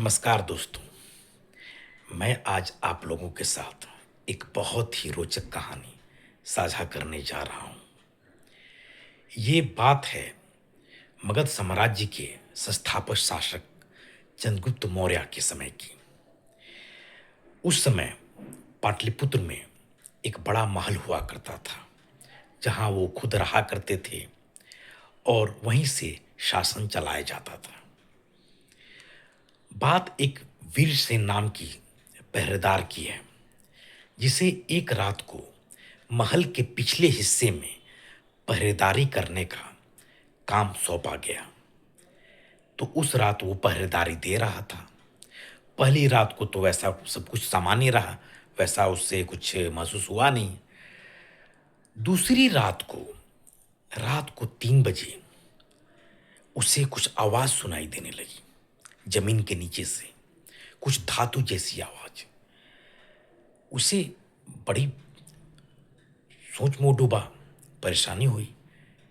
नमस्कार दोस्तों। मैं आज आप लोगों के साथ एक बहुत ही रोचक कहानी साझा करने जा रहा हूँ। ये बात है मगध साम्राज्य के संस्थापक शासक चंद्रगुप्त मौर्य के समय की। उस समय पाटलिपुत्र में एक बड़ा महल हुआ करता था, जहाँ वो खुद रहा करते थे और वहीं से शासन चलाया जाता था। बात एक वीरसेन नाम की पहरेदार की है, जिसे एक रात को महल के पिछले हिस्से में पहरेदारी करने का काम सौंपा गया। तो उस रात वो पहरेदारी दे रहा था। पहली रात को तो वैसा सब कुछ सामान्य रहा, वैसा उससे कुछ महसूस हुआ नहीं। दूसरी रात को 3 बजे उसे कुछ आवाज सुनाई देने लगी, जमीन के नीचे से कुछ धातु जैसी आवाज। उसे बड़ी सोच में डूबा, परेशानी हुई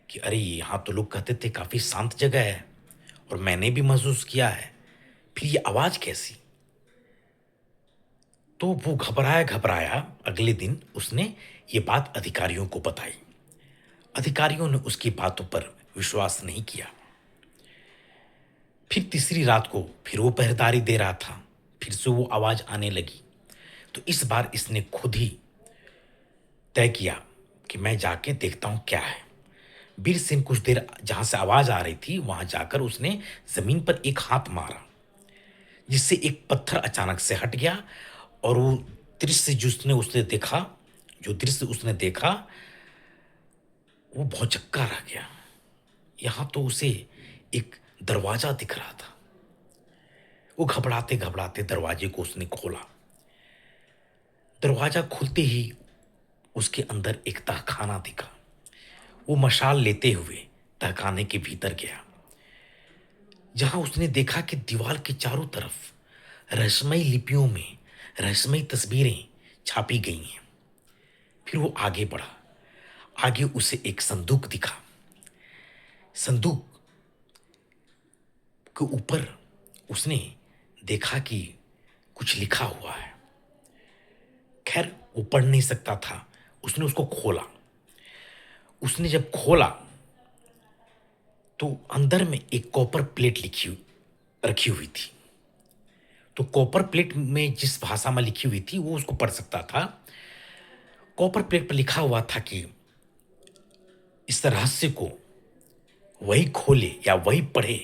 कि अरे यहाँ तो लोग कहते थे काफी शांत जगह है और मैंने भी महसूस किया है, फिर ये आवाज कैसी। तो वो घबराया घबराया अगले दिन उसने ये बात अधिकारियों को बताई। अधिकारियों ने उसकी बातों पर विश्वास नहीं किया। फिर तीसरी रात को फिर वो पहरेदारी दे रहा था, फिर से वो आवाज आने लगी। तो इस बार इसने खुद ही तय किया कि मैं जाके देखता हूं क्या है। वीर सिंह कुछ देर जहां से आवाज आ रही थी वहां जाकर उसने जमीन पर एक हाथ मारा, जिससे एक पत्थर अचानक से हट गया और वो दृश्य जिसने उसने देखा जो दृश्य उसने देखा वो भौचक्का रह गया। यहां तो उसे एक दरवाजा दिख रहा था। वो घबराते घबराते दरवाजे को उसने खोला। दरवाजा खुलते ही उसके अंदर एक तहखाना दिखा। वो मशाल लेते हुए तहखाने के भीतर गया, जहां उसने देखा कि दीवार के चारों तरफ रहस्यमयी लिपियों में रहस्यमयी तस्वीरें छापी गई हैं। फिर वो आगे बढ़ा। आगे उसे एक संदूक दिखा। संदूक के ऊपर उसने देखा कि कुछ लिखा हुआ है। खैर वो पढ़ नहीं सकता था, उसने उसको खोला। उसने जब खोला तो अंदर में एक कॉपर प्लेट रखी हुई थी। तो कॉपर प्लेट में जिस भाषा में लिखी हुई थी वो उसको पढ़ सकता था। कॉपर प्लेट पर लिखा हुआ था कि इस रहस्य को वही खोले या वही पढ़े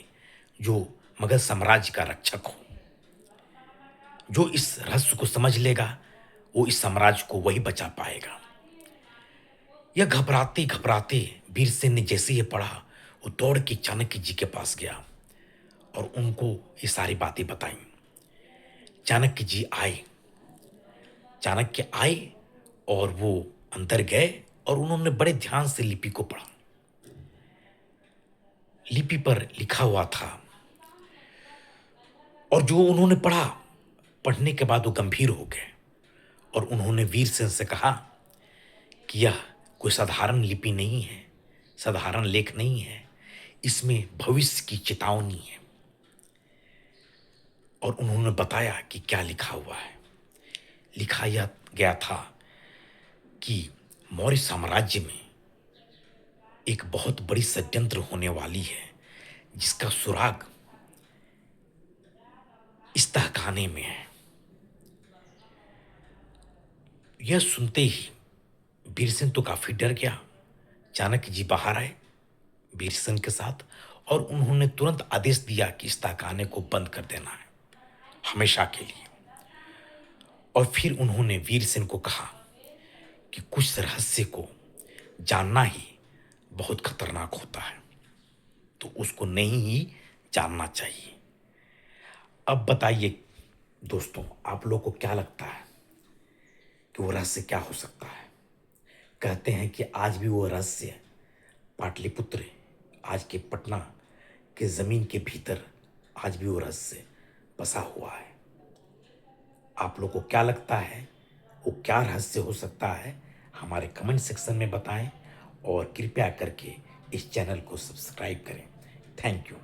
जो मगध साम्राज्य का रक्षक हो। जो इस रहस्य को समझ लेगा वो इस साम्राज्य को वही बचा पाएगा। यह घबराते घबराते वीर सेन ने जैसे ये पढ़ा, वो दौड़ के चाणक्य जी के पास गया और उनको ये सारी बातें बताई। चाणक्य जी आए। चाणक्य आए और वो अंदर गए और उन्होंने बड़े ध्यान से लिपि को पढ़ा। लिपि पर लिखा हुआ था और जो उन्होंने पढ़ा, पढ़ने के बाद वो गंभीर हो गए और उन्होंने वीरसेन से कहा कि यह कोई साधारण लिपि नहीं है, साधारण लेख नहीं है, इसमें भविष्य की चेतावनी है। और उन्होंने बताया कि क्या लिखा हुआ है। लिखा यह गया था कि मौर्य साम्राज्य में एक बहुत बड़ी षड्यंत्र होने वाली है, जिसका सुराग इस तहखाने में है। यह सुनते ही वीरसेन तो काफी डर गया। चाणक्य जी बाहर आए वीरसेन के साथ और उन्होंने तुरंत आदेश दिया कि इस तहखाने को बंद कर देना है हमेशा के लिए। और फिर उन्होंने वीरसेन को कहा कि कुछ रहस्य को जानना ही बहुत खतरनाक होता है, तो उसको नहीं ही जानना चाहिए। अब बताइए दोस्तों, आप लोग को क्या लगता है कि वो रहस्य क्या हो सकता है। कहते हैं कि आज भी वो रहस्य पाटलिपुत्र, आज के पटना के जमीन के भीतर आज भी वो रहस्य बसा हुआ है। आप लोग को क्या लगता है वो क्या रहस्य हो सकता है, हमारे कमेंट सेक्शन में बताएं और कृपया करके इस चैनल को सब्सक्राइब करें। Thank you.